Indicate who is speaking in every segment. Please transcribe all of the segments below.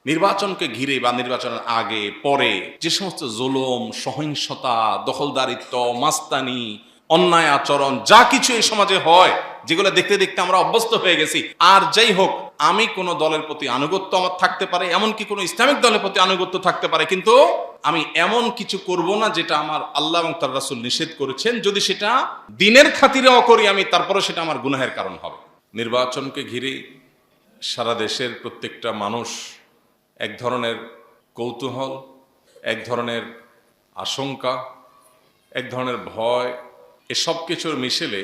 Speaker 1: নির্বাচনকে ঘিরে বা নির্বাচনের আগে পরে যে সমস্ত জুলুম, সহিংসতা, দখলদারিত্ব, মাস্তানি, অন্যায় আচরণ যা কিছু এই সমাজে হয়, যেগুলো দেখতে দেখতে আমরা অভ্যস্ত হয়ে গেছি। আর যাই হোক, আমি কোনো দলের প্রতি আনুগত্য আমার থাকতে পারে, এমনকি কোনো ইসলামিক দলের প্রতি আনুগত্য থাকতে পারে, কিন্তু আমি এমন কিছু করব না যেটা আমার আল্লাহ এবং তার রাসূল নিষেধ করেছেন। যদি সেটা দিনের খাতিরেও করি আমি, তারপরে সেটা আমার গুনাহের কারণ হবে। নির্বাচনকে ঘিরে সারা দেশের প্রত্যেকটা মানুষ এক ধরনের কৌতূহল, এক ধরনের আশঙ্কা, এক ধরনের ভয়, এসব কিছুর মিশেলে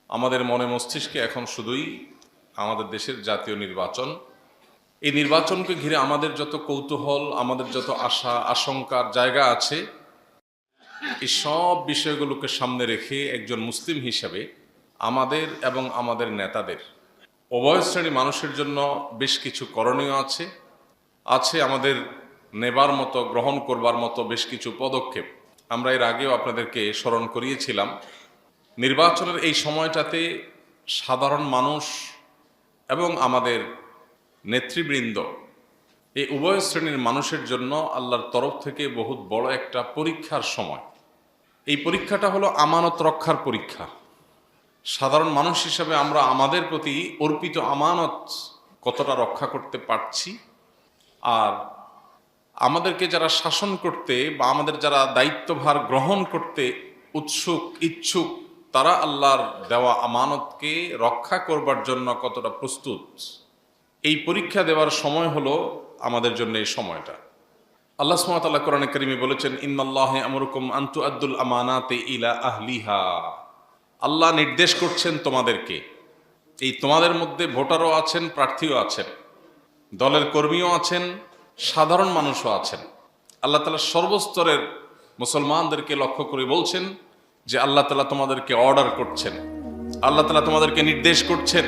Speaker 1: আমাদের মনে মস্তিষ্কে এখন শুধুই আমাদের দেশের জাতীয় নির্বাচন। এই নির্বাচনকে ঘিরে আমাদের যত কৌতূহল, আমাদের যত আশা আশঙ্কার জায়গা আছে, এই সব বিষয়গুলোকে সামনে রেখে একজন মুসলিম হিসাবে আমাদের এবং আমাদের নেতাদের, উভয় শ্রেণী মানুষের জন্য বেশ কিছু করণীয় আছে আমাদের নেবার মতো, গ্রহণ করবার মতো বেশ কিছু পদক্ষেপ। আমরা এর আগেও আপনাদেরকে স্মরণ করিয়েছিলাম। নির্বাচনের এই সময়টাতে সাধারণ মানুষ এবং আমাদের নেতৃবৃন্দ, এই উভয় শ্রেণীর মানুষের জন্য আল্লাহর তরফ থেকে বহুত বড় একটা পরীক্ষার সময়। এই পরীক্ষাটা হলো আমানত রক্ষার পরীক্ষা। সাধারণ মানুষ হিসাবে আমরা আমাদের প্রতি অর্পিত আমানত কতটা রক্ষা করতে পারছি, আর আমাদেরকে যারা শাসন করতে বা আমাদের যারা দায়িত্বভার গ্রহণ করতে ইচ্ছুক, তারা আল্লাহর দেওয়া আমানতকে রক্ষা করবার জন্য কতটা প্রস্তুত, এই পরীক্ষা দেওয়ার সময় হলো আমাদের জন্য এই সময়টা। আল্লাহ সুবহানাহু ওয়া তাআলা কোরআনে কারিমে বলেছেন, ইন্নাল্লাহা ইয়ামুরুকুম আন তুআদ্দুল আমানাতি ইলা আহলিহা। আল্লাহ নির্দেশ করছেন তোমাদেরকে, এই তোমাদের মধ্যে ভোটারও আছেন, প্রার্থীও আছেন, দলের কর্মীও আছেন, সাধারণ মানুষও আছেন। আল্লাহ তাআলা সর্বস্তরের মুসলমানদেরকে লক্ষ্য করে বলছেন যে আল্লাহ তাআলা তোমাদেরকে অর্ডার করছেন, আল্লাহ তাআলা তোমাদেরকে নির্দেশ করছেন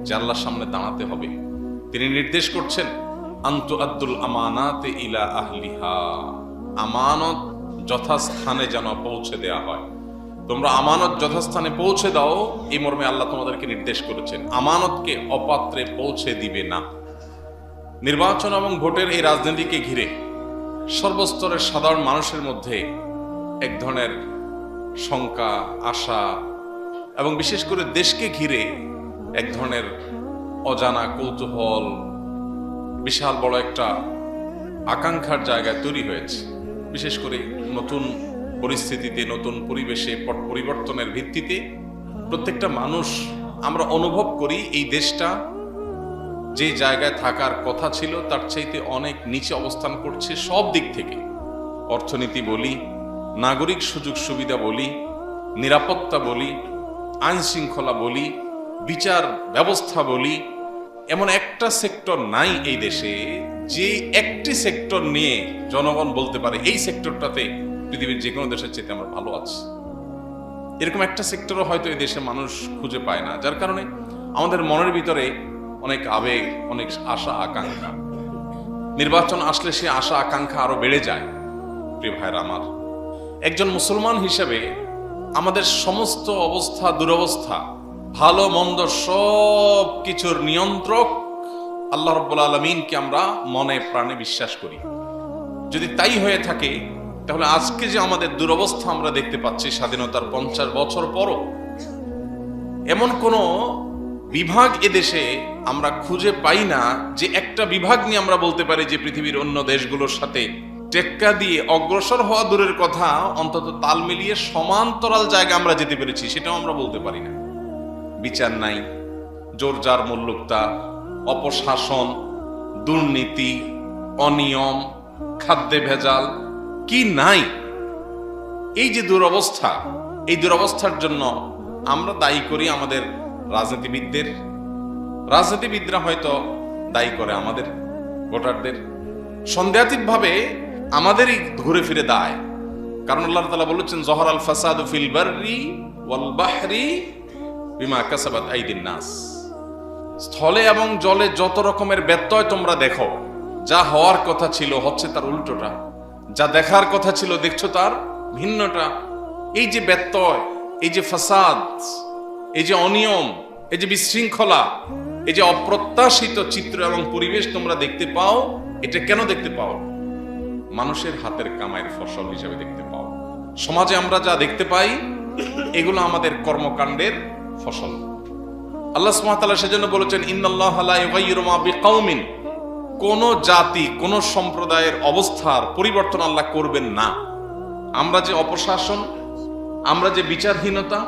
Speaker 1: যে আল্লাহর সামনে দাঁড়াতে হবে। তিনি নির্দেশ করছেন আনতু আদ্দুল আমানাতে ইলা আহলিহা, আমানত যথাস্থানে যেন পৌঁছে দেয়া হয়। তোমরা আমানত যথাস্থানে পৌঁছে দাও, এই মর্মে আল্লাহ তোমাদেরকে নির্দেশ করেছেন। আমানতকে অপাত্রে পৌঁছে দিবে না। নির্বাচন এবং ভোটের এই রাজনীতিকে ঘিরে সর্বস্তরের সাধারণ মানুষের মধ্যে এক ধরনের শঙ্কা, আশা এবং বিশেষ করে দেশকে ঘিরে এক ধরনের অজানা কৌতূহল, বিশাল বড় একটা আকাঙ্ক্ষার জায়গায় তৈরি হয়েছে। বিশেষ করে নতুন পরিস্থিতিতে, নতুন পরিবেশে, পট পরিবর্তনের ভিত্তিতে প্রত্যেকটা মানুষ আমরা অনুভব করি এই দেশটা যে জায়গায় থাকার কথা ছিল তার চাইতে অনেক নিচে অবস্থান করছে সব দিক থেকে। অর্থনীতি বলি, নাগরিক সুযোগ সুবিধা বলি, নিরাপত্তা বলি, আইন শৃঙ্খলা বলি, বিচার ব্যবস্থা বলি, এমন একটা সেক্টর নাই এই দেশে যে একটি সেক্টর নিয়ে জনগণ বলতে পারে এই সেক্টরটাতে পৃথিবীর যে কোনো দেশের চেয়ে আমরা ভালো আছি। এরকম একটা সেক্টরও হয়তো এই দেশের মানুষ খুঁজে পায় না, যার কারণে আমাদের মনের ভিতরে অনেক আবেগ, অনেক আশা আকাঙ্ক্ষা। নির্বাচন আসলে সে আশা আকাঙ্ক্ষা আরো বেড়ে যায়। প্রিয় ভাইরা আমার, একজন মুসলমান হিসেবে আমাদের সমস্ত অবস্থা, দুরবস্থা, ভালো মন্দ সব কিছুর নিয়ন্ত্রক আল্লাহ রাব্বুল আলামিনকে আমরা মনে প্রাণে বিশ্বাস করি। যদি তাই হয়ে থাকে, তাহলে আজকে যে আমাদের দুরবস্থা আমরা দেখতে পাচ্ছি স্বাধীনতার 50 বছর পরও, এমন কোন বিভাগ এদেশে আমরা খুঁজে পাই না যে একটা বিভাগ নিয়ে আমরা বলতে পারি যে পৃথিবীর অন্য দেশগুলোর সাথে টেক্কা দিয়ে অগ্রসর হওয়া দূরের কথা, অন্তত তাল মিলিয়ে সমান্তরাল জায়গা আমরা যেতে পেরেছি, সেটাও আমরা বলতে পারি না। বিচার নাই, জোরজার মুল্লুকতা, অপশাসন, দুর্নীতি, অনিয়ম, খাদ্যে ভেজাল, কি নাই? এই যে দুরবস্থা, এই দুরবস্থার জন্য আমরা দায়ী করি আমাদের রাজনীতিবিদরা হয়তো দায়ী করে আমাদের ভোটারদের। সন্দেহাতীতভাবে আমাদেরই ঘুরে ফিরে দায়, কারণ আল্লাহ তাআলা বলেছেন যহরাল ফাসাদু ফিল বাররি ওয়াল বাহরি বিমা কাসাবাত আইদিন নাস। স্থলে এবং জলে যত রকমের ব্যত্যয় তোমরা দেখো, যা হওয়ার কথা ছিল হচ্ছে তার উল্টোটা, যা দেখার কথা ছিল দেখছো তার ভিন্নটা। এই যে ব্যত্যয়, এই যে ফাসাদ, এই যে অনিয়ম, এই যে বিশৃঙ্খলা, এই যে অপ্রত্যাশিত চিত্র এবং পরিবেশ তোমরা দেখতে পাও, এটা কেন দেখতে পাও? মানুষের হাতের কামাইয়ের ফসল হিসেবে দেখতে পাও। সমাজে আমরা যা দেখতে পাই এগুলো আমাদের কর্মকাণ্ডের ফসল। আল্লাহ সুবহানাহু ওয়া তাআলা সেজন্য বলেছেন, ইন্নাল্লাহা লা ইউগাইয়িরু মা বিকাউমিন, কোন জাতি কোন সম্প্রদায়ের অবস্থার পরিবর্তন আল্লাহ করবেন না। আমরা যে অপশাসন, আমরা যে বিচারহীনতা,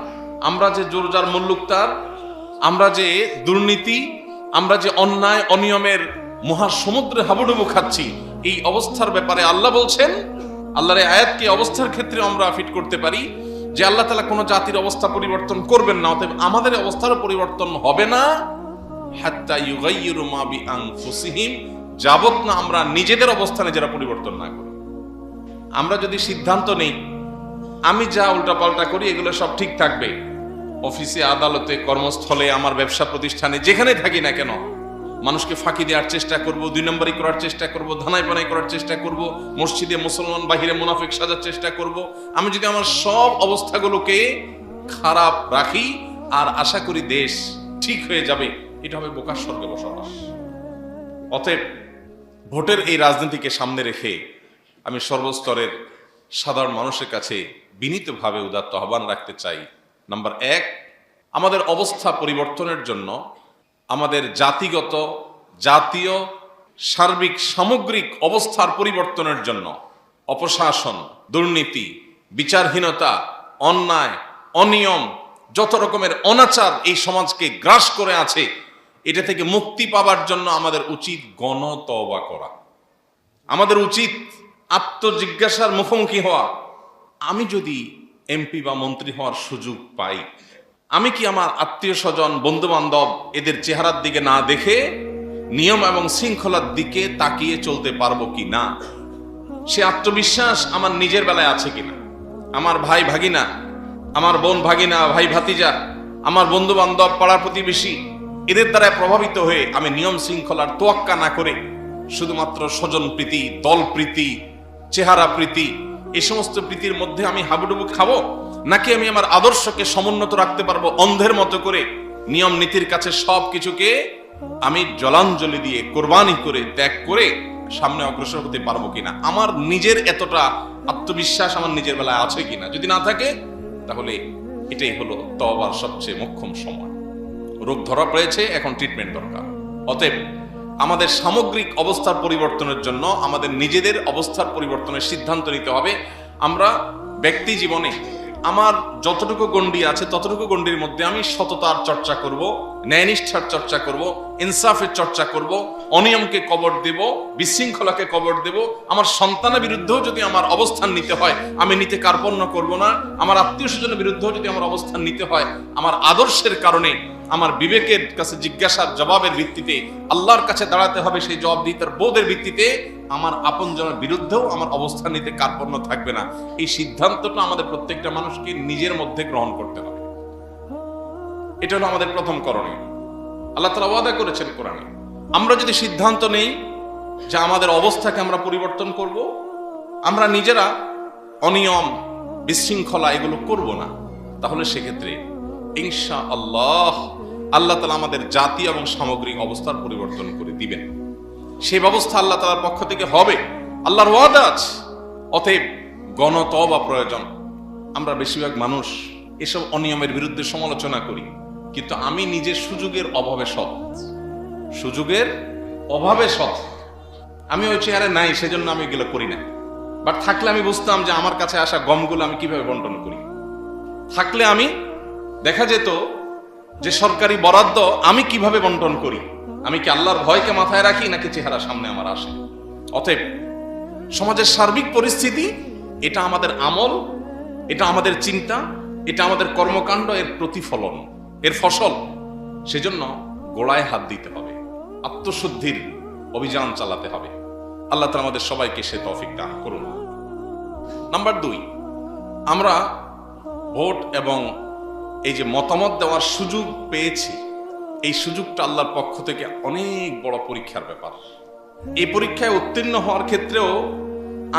Speaker 1: আমরা যে জোরজার মুল্লুকতার, আমরা যে দুর্নীতি, আমরা যে অন্যায় অনিয়মের মহাসমুদ্রে হাবুডুবু খাচ্ছি, এই অবস্থার ব্যাপারে আল্লাহ বলছেন, আল্লাহর এই আয়াতকে অবস্থার ক্ষেত্রে আমরা ফিট করতে পারি যে আল্লাহ তাআলা কোনো জাতির অবস্থা পরিবর্তন করবেন না, অতএব আমাদের অবস্থারও পরিবর্তন হবে না হাত্তা ইউগাইয়িরু মা বিআনফুসিহিম, যাবত না আমরা নিজেদের অবস্থা নিজেরা পরিবর্তন না করি। আমরা যদি সিদ্ধান্ত নেই আমি যা উল্টাপাল্টা করি এগুলো সব ঠিক থাকবে, অফিসে, আদালতে, কর্মস্থলে, আমার ব্যবসা প্রতিষ্ঠানে, যেখানে থাকি না কেন মানুষকে ফাঁকি দেওয়ার চেষ্টা করব, 2 নম্বরই করার চেষ্টা করব, ধানাই পানাই করার চেষ্টা করব, মসজিদে মুসলমান, বাহিরে মুনাফিক সাজার চেষ্টা করব, আমি যদি আমার সব অবস্থাগুলোকে খারাপ রাখি আর আশা করি দেশ ঠিক হয়ে যাবে, এটা হবে বোকার স্বর্গে বসবাস। অতএব ভোটের এই রাজনীতিকে সামনে রেখে আমি সর্বস্তরের সাধারণ মানুষের কাছে বিনীতভাবে উদাত্ত আহ্বান রাখতে চাই। নাম্বার 1, আমাদের অবস্থা পরিবর্তনের জন্য, আমাদের জাতিগত, জাতীয়, সার্বিক, সামগ্রিক অবস্থার পরিবর্তনের জন্য অপশাসন, দুর্নীতি, বিচারহীনতা, অন্যায়, অনিয়ম, যত রকমের অনাচার এই সমাজকে গ্রাস করে আছে, এটা থেকে মুক্তি পাবার জন্য আমাদের উচিত গণতওবা করা। আমাদের উচিত আত্মজিজ্ঞাসার মুখোমুখি হওয়া। আমি যদি এমপি বা মন্ত্রী হওয়ার সুযোগ পাই, আমি কি আমার আত্মীয় স্বজন, বন্ধু বান্ধব এদের চেহারার দিকে না দেখে নিয়ম এবং শৃঙ্খলার দিকে তাকিয়ে চলতে পারবো কি না? সে আত্মবিশ্বাস আমার নিজের বেলায় আছে কিনা? আমার ভাই ভাগিনা, আমার বোন ভাগিনা, ভাই ভাতিজা, আমার বন্ধু বান্ধব, পাড়ার প্রতিবেশী, এদের দ্বারা প্রভাবিত হয়ে আমি নিয়ম শৃঙ্খলার তোয়াক্কা না করে শুধুমাত্র স্বজন প্রীতি, দল প্রীতি, চেহারা প্রীতি, এই সমস্ত প্রীতির মধ্যে আমি হাবুডুবু খাবো, নাকি আমি আমার আদর্শকে সমুন্নত রাখতে পারবো অন্ধের মতো করে, নিয়ম নীতির কাছে সব কিছুকে আমি জলাঞ্জলি দিয়ে, কোরবানি করে, ত্যাগ করে সামনে অগ্রসর হতে পারবো কিনা? আমার নিজের এতটা আত্মবিশ্বাস আমার নিজের বেলায় আছে কিনা? যদি না থাকে তাহলে এটাই হলো তওবার সবচেয়ে মোক্ষম সময়। রোগ ধরা পড়েছে, এখন ট্রিটমেন্ট দরকার। অতএব আমাদের সামগ্রিক অবস্থার পরিবর্তনের জন্য আমাদের নিজেদের অবস্থার পরিবর্তনের সিদ্ধান্ত নিতে হবে। আমরা ব্যক্তি জীবনে আমার যতটুকু গণ্ডি আছে ততটুকু গণ্ডির মধ্যে আমি সততার চর্চা করব, ন্যায়নিষ্ঠার চর্চা করব, ইনসাফের চর্চা করব, অনিয়মকে কবর দেব, বিশৃঙ্খলাকে কবর দেব। আমার সন্তানের বিরুদ্ধেও যদি আমার অবস্থান নিতে হয় আমি নিতে কার্পণ্য করব না। আমার আত্মীয় স্বজনের বিরুদ্ধেও যদি আমার অবস্থান নিতে হয়, আমার আদর্শের কারণে, আমার বিবেকের কাছে জিজ্ঞাসার জবাবের ভিত্তিতে, আল্লাহর কাছে দাঁড়াতে হবে সেই জবাবদিহিতার বোধের ভিত্তিতে, আমার আপনজনের বিরুদ্ধেও আমার অবস্থান নিতে কার্পণ্য থাকবে না। এই সিদ্ধান্তটা আমাদের প্রত্যেকটা মানুষকে নিজের মধ্যে গ্রহণ করতে হবে। এটা হলো আমাদের প্রথম করণীয়। আল্লাহ তাআলা ওয়াদা করেছেন কোরআনে, আমরা যদি সিদ্ধান্ত নেই যে আমাদের অবস্থাকে আমরা পরিবর্তন করব, আমরা নিজেরা অনিয়ম, বিশৃঙ্খলা এগুলো করব না, তাহলে সেক্ষেত্রে ইনশাআল্লাহ আল্লাহ তাআলা আমাদের জাতি এবং সামগ্রিক অবস্থার পরিবর্তন করে দিবেন। সেই ব্যবস্থা আল্লাহ তাআলার পক্ষ থেকে হবে, আল্লাহর ওয়াদা আছে। অতএব গণতওবা প্রয়োজন। আমরা বেশিরভাগ মানুষ এসব অনিয়মের বিরুদ্ধে সমালোচনা করি, কিন্তু আমি নিজের সুযোগের অভাবে সৎ, সুযোগের অভাবে সৎ। আমি ওই চেহারে নাই, সেজন্য আমি এগুলো করি না। বাট থাকলে আমি বুঝতাম যে আমার কাছে আসা গমগুলো আমি কিভাবে বন্টন করি। থাকলে আমি দেখা যেত যে সরকারি বরাদ্দ আমি কিভাবে বন্টন করি। আমি কি আল্লাহর ভয়কে মাথায় রাখি নাকি চেহারা সামনে আমার আসে? অতএব সমাজের সার্বিক পরিস্থিতি, এটা আমাদের আমল, এটা আমাদের চিন্তা, এটা আমাদের কর্মকাণ্ড, এর প্রতিফলন, এর ফসল। সেজন্য গোড়ায় হাত দিতে হবে, আত্মশুদ্ধির অভিযান চালাতে হবে। আল্লাহ তাআলা আমাদের সবাইকে সে তৌফিক দান করুন। নাম্বার 2, আমরা ভোট এবং এই যে মতামত দেওয়ার সুযোগ পেয়েছি, এই সুযোগটা আল্লাহর পক্ষ থেকে অনেক বড় পরীক্ষার ব্যাপার। এই পরীক্ষায় উত্তীর্ণ হওয়ার ক্ষেত্রেও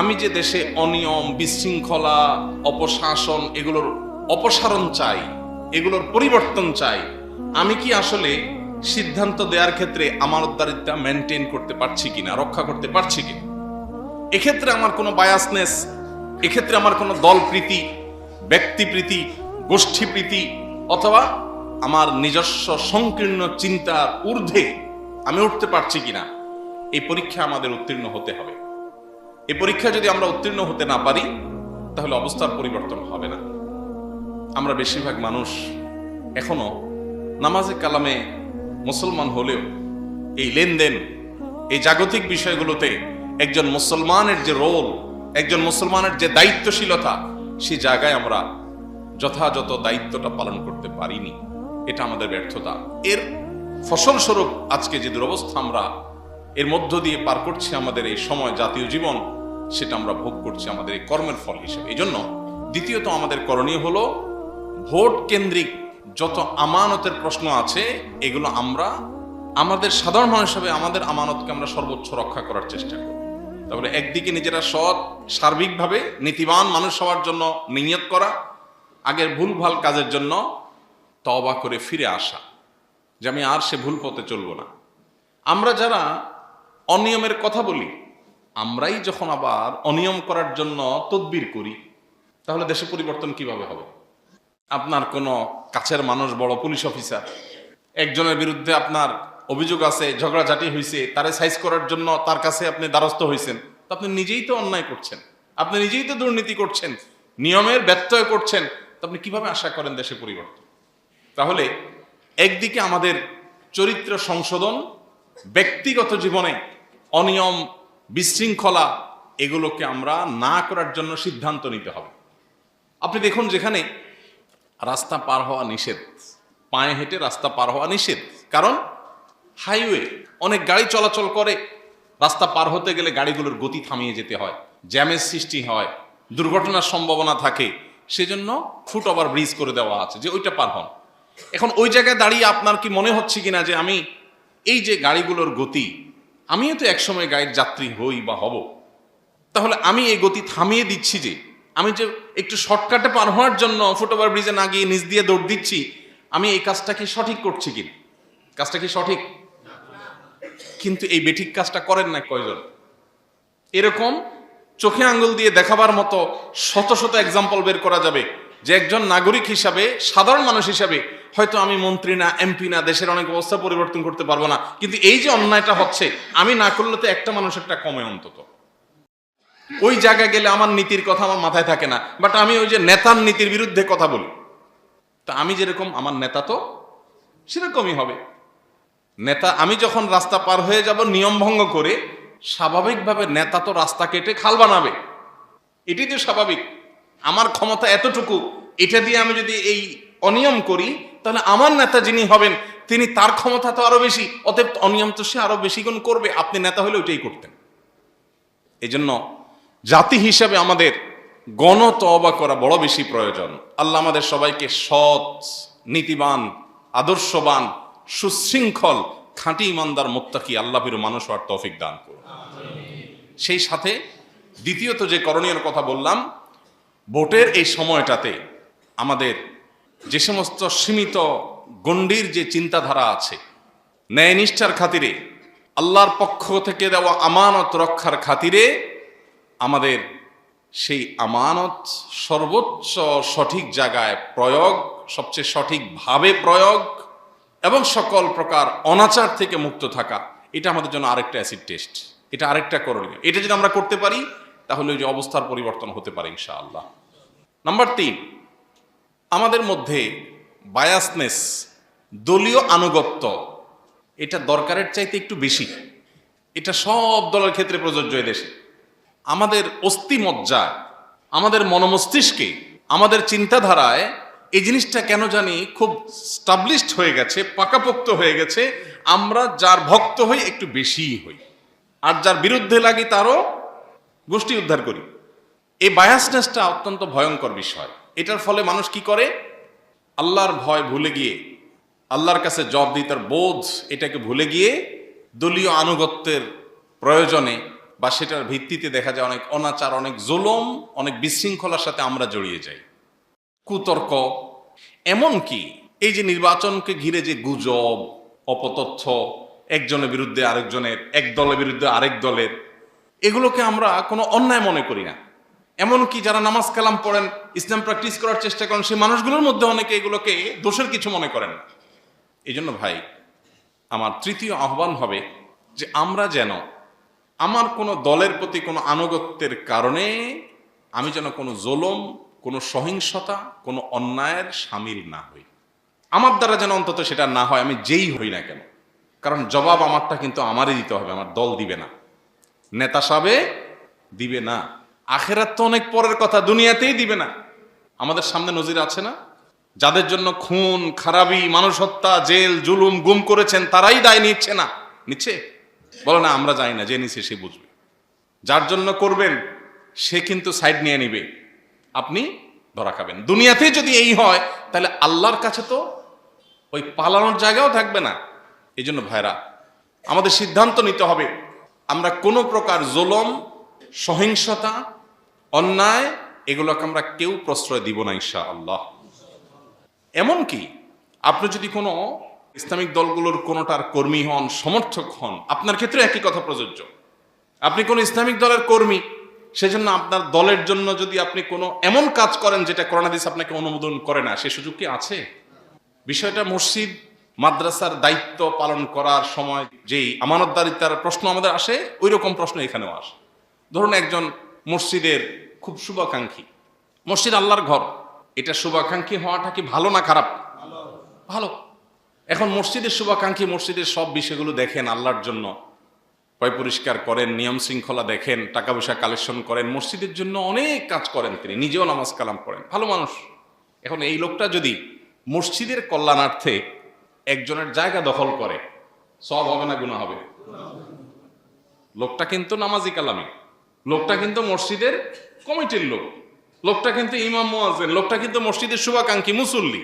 Speaker 1: আমি যে দেশে অনিয়ম, বিশৃঙ্খলা, অপশাসন এগুলোর অপসারণ চাই, এগুলোর পরিবর্তন চাই, আমি কি আসলে সিদ্ধান্ত দেওয়ার ক্ষেত্রে আমানতদারিত্বটা মেনটেন করতে পারছি কিনা, রক্ষা করতে পারছি কিনা। এক্ষেত্রে আমার কোনো বায়াসনেস, এক্ষেত্রে আমার কোনো দলপ্রীতি, ব্যক্তিপ্রীতি, গোষ্ঠীপ্রীতি অথবা আমার নিজস্ব সংকীর্ণ চিন্তার ঊর্ধ্বে আমি উঠতে পারছি কিনা, এই পরীক্ষা আমাদের উত্তীর্ণ হতে হবে। এই পরীক্ষা যদি আমরা উত্তীর্ণ হতে না পারি তাহলে অবস্থার পরিবর্তন হবে না। আমরা বেশিরভাগ মানুষ এখনো নামাজে কালামে মুসলমান হলেও এই লেনদেন, এই জাগতিক বিষয়গুলোতে একজন মুসলমানের যে রোল, একজন মুসলমানের যে দায়িত্বশীলতা, সেই জায়গায় আমরা যথাযথ দায়িত্বটা পালন করতে পারিনি। এটা আমাদের ব্যর্থতা। এর ফসলস্বরূপ আজকে যে দুরবস্থা আমরা এর মধ্য দিয়ে পার করছি, আমাদের এই সময় জাতীয় জীবন, সেটা আমরা ভোগ করছি আমাদের এই কর্মের ফল হিসেবে। এই জন্য দ্বিতীয়ত আমাদের করণীয় হলো ভোট কেন্দ্রিক যত আমানতের প্রশ্ন আছে এগুলো আমরা আমাদের সাধারণ মানুষ হিসেবে আমাদের আমানতকে আমরা সর্বোচ্চ রক্ষা করার চেষ্টা করি। তারপরে একদিকে নিজেরা সৎ, সার্বিকভাবে নীতিবান মানুষ হওয়ার জন্য নিয়ত করা, আগের ভুলভাল কাজের জন্য তওবা করে ফিরে আসা, যে আমি আর সে ভুল পথে চলবো না। আমরা যারা অনিয়মের কথা বলি, আমরাই যখন আবার অনিয়ম করার জন্য তদবির করি, তাহলে দেশে পরিবর্তন কিভাবে হবে? আপনার কোনো কাছের মানুষ, বড় পুলিশ অফিসার, একজনের বিরুদ্ধে আপনার অভিযোগ আছে, ঝগড়াঝাটি হয়েছে, তারে সাইজ করার জন্য তার কাছে আপনি দ্বারস্থ হয়েছেন, তো আপনি নিজেই তো অন্যায় করছেন, আপনি নিজেই তো দুর্নীতি করছেন, নিয়মের ব্যত্যয় করছেন, তো আপনি কিভাবে আশা করেন দেশে পরিবর্তন? তাহলে একদিকে আমাদের চরিত্র সংশোধন, ব্যক্তিগত জীবনে অনিয়ম, বিশৃঙ্খলা এগুলোকে আমরা না করার জন্য সিদ্ধান্ত নিতে হবে। আপনি দেখুন, যেখানে রাস্তা পার হওয়া নিষেধ, পায়ে হেঁটে রাস্তা পার হওয়া নিষেধ, কারণ হাইওয়ে অনেক গাড়ি চলাচল করে, রাস্তা পার হতে গেলে গাড়িগুলোর গতি থামিয়ে যেতে হয়, জ্যামের সৃষ্টি হয়, দুর্ঘটনার সম্ভাবনা থাকে, সেজন্য ফুট ওভার ব্রিজ করে দেওয়া আছে যে ওইটা পার হন। এখন ওই জায়গায় দাঁড়িয়ে আপনার কি মনে হচ্ছে কিনা যে আমি এই যে গাড়িগুলোর গতি, আমিও তো একসময় গাড়ির যাত্রী হই বা হব, তাহলে আমি এই গতি থামিয়ে দিচ্ছি, যে আমি যে একটু শর্টকাটে পার হওয়ার জন্য ফুট ওভার ব্রিজে না গিয়ে নিচ দিয়ে দৌড় দিচ্ছি, আমি এই কাজটা কি সঠিক করছি কিনা? কাজটা কি সঠিক? কিন্তু এই বেঠিক কাজটা করেন না কয়জন? এরকম চোখে আঙ্গুল দিয়ে দেখাবার মতো শত শত এক্সাম্পল বের করা যাবে, যে একজন নাগরিক হিসাবে, সাধারণ মানুষ হিসাবে হয়তো আমি মন্ত্রী না, এমপি না, দেশের অনেক অবস্থা পরিবর্তন করতে পারবো না, কিন্তু এই যে অন্যায়টা হচ্ছে আমি না করলে তো একটা মানুষেরটা কমে অন্তত। ওই জায়গায় গেলে আমার নীতির কথা আমার মাথায় থাকে না, বাট আমি ওই যে নেতার নীতির বিরুদ্ধে কথা বলি, তা আমি যেরকম আমার নেতা তো সেরকমই হবে। নেতা, আমি যখন রাস্তা পার হয়ে যাব নিয়ম ভঙ্গ করে, স্বাভাবিকভাবে নেতা তো রাস্তা কেটে খাল বানাবে, এটাই তো স্বাভাবিক। আমার ক্ষমতা এতটুকু, এটা দিয়ে আমি যদি এই অনিয়ম করি, তাহলে আমার নেতা যিনি হবেন তিনি, তার ক্ষমতা তো আরো বেশি, অতএব অনিয়ম তো সে আরো বেশি গুণ করবে। আপনি নেতা হলে ওইটাই করতেন। এই জন্য জাতি হিসাবে আমাদের গণতওবা করা বড় বেশি প্রয়োজন। আল্লাহ আমাদের সবাইকে সৎ, নীতিবান, আদর্শবান, সুশৃঙ্খল, খাঁটি ইমানদার, মুত্তাকি, আল্লাহভীরু মানুষ হওয়ার তৌফিক দান করুন। সেই সাথে দ্বিতীয়ত যে করণীয় কথা বললাম, ভোটের এই সময়টাতে আমাদের যে সমস্ত সীমিত গণ্ডির যে চিন্তাধারা আছে, ন্যায়নিষ্ঠার খাতিরে, আল্লাহর পক্ষ থেকে দেওয়া আমানত রক্ষার খাতিরে আমাদের সেই আমানত সর্বোচ্চ সঠিক জায়গায় প্রয়োগ, সবচেয়ে সঠিকভাবে প্রয়োগ এবং সকল প্রকার অনাচার থেকে মুক্ত থাকা, এটা আমাদের জন্য আরেকটা অ্যাসিড টেস্ট, এটা আরেকটা করণীয়। এটা যদি আমরা করতে পারি তাহলে ওই যে অবস্থার পরিবর্তন হতে পারে ইনশাআল্লাহ। নাম্বার 3, আমাদের মধ্যে বায়াসনেস, দলীয় আনুগত্য, এটা দরকারের চাইতে একটু বেশি। এটা সব দলের ক্ষেত্রে প্রযোজ্য। দেশে আমাদের অস্থিমজ্জা, আমাদের মনমস্তিষ্কে, আমাদের চিন্তাধারায় এই জিনিসটা কেন জানি খুব স্টাবলিশড হয়ে গেছে, পাকাপোক্ত হয়ে গেছে। আমরা যার ভক্ত হই একটু বেশিই হই, আর যার বিরুদ্ধে লাগি তারও গোষ্ঠী উদ্ধার করি। এই বায়াসনেসটা অত্যন্ত ভয়ঙ্কর বিষয়। এটার ফলে মানুষ কি করে? আল্লাহর ভয় ভুলে গিয়ে, আল্লাহর কাছে জবাবদিহিতার বোধ এটাকে ভুলে গিয়ে দলীয় আনুগত্যের প্রয়োজনে বা সেটার ভিত্তিতে দেখা যায় অনেক অনাচার, অনেক জুলুম, অনেক বিশৃঙ্খলার সাথে আমরা জড়িয়ে যাই। কুতর্ক, এমনকি এই যে নির্বাচনকে ঘিরে যে গুজব, অপতথ্য, একজনের বিরুদ্ধে আরেকজনের, এক দলের বিরুদ্ধে আরেক দলের, এগুলোকে আমরা কোনো অন্যায় মনে করি না। এমনকি যারা নামাজ কালাম পড়েন, ইসলাম প্র্যাকটিস করার চেষ্টা করেন, সেই মানুষগুলোর মধ্যে অনেকে এগুলোকে দোষের কিছু মনে করেন না। এই জন্য ভাই, আমার তৃতীয় আহ্বান হবে যে আমরা যেন আমার কোনো দলের প্রতি কোনো আনুগত্যের কারণে আমি যেন কোনো জুলুম, কোনো সহিংসতা, কোনো অন্যায়ের শামিল না হই। আমার দ্বারা যেন অন্তত সেটা না হয়, আমি যেই হই না কেন। কারণ জবাব আমারটা কিন্তু আমারই দিতে হবে, আমার দল দিবে না, নেতা সাবে দিবে না। আখেরাত তো অনেক পরের কথা, দুনিয়াতেই দিবে না। আমাদের সামনে নজির আছে না, যাদের জন্য খুন খারাপি, মানুষ হত্যা, জেল জুলুম গুম করেছেন, তারাই দায় নিচ্ছে না, নিচ্ছে? বলো না আমরা জানি না, যে নিচ্ছে সে বুঝবে। যার জন্য করবেন সে কিন্তু সাইড নিয়ে নিবে, আপনি ধরা খাবেন। দুনিয়াতেই যদি এই হয়, তাহলে আল্লাহর কাছে তো ওই পালানোর জায়গাও থাকবে না। এই জন্য ভাইরা, আমাদের সিদ্ধান্ত নিতে হবে, আমরা কোনো প্রকার জুলুম, সহিংসতা, অন্যায়, এগুলোকে আমরা কেউ প্রশ্রয় দিব না ইনশাআল্লাহ। এমনকি আপনি যদি কোনো ইসলামিক দলগুলোর কোনোটার কর্মী হন, সমর্থক হন, আপনার ক্ষেত্রে একই কথা প্রযোজ্য। আপনি কোনো ইসলামিক দলের কর্মী, সেজন্য আপনার দলের জন্য যদি আপনি কোনো এমন কাজ করেন যেটা কোরআন হাদিস আপনাকে অনুমোদন করে না, সে সুযোগ কি আছে? বিষয়টা মসজিদ মাদ্রাসার দায়িত্ব পালন করার সময় যেই আমানতদারিতার প্রশ্ন আমাদের আসে, ওই রকম প্রশ্ন এখানেও আসে। ধরুন একজন মসজিদের খুব শুভাকাঙ্ক্ষী, মসজিদ আল্লাহর ঘর, এটা শুভাকাঙ্ক্ষী হওয়াটা কি ভালো না খারাপ? ভালো। এখন মসজিদের শুভাকাঙ্ক্ষী মসজিদের সব বিষয়গুলো দেখেন, আল্লাহর জন্য পয় পরিষ্কার করেন, নিয়ম শৃঙ্খলা দেখেন, টাকা পয়সা কালেকশন করেন, মসজিদের জন্য অনেক কাজ করেন, তিনি নিজেও নামাজ কালাম করেন, ভালো মানুষ। এখন এই লোকটা যদি মসজিদের কল্যাণার্থে একজনের জায়গা দখল করে, সব হবে না গুনাহ হবে? লোকটা কিন্তু নামাজি কালামি, লোকটা কিন্তু মসজিদের কমিটির লোক, লোকটা কিন্তু ইমাম মুয়াজ্জিন, লোকটা কিন্তু মসজিদের শুভাকাঙ্ক্ষী মুসল্লি,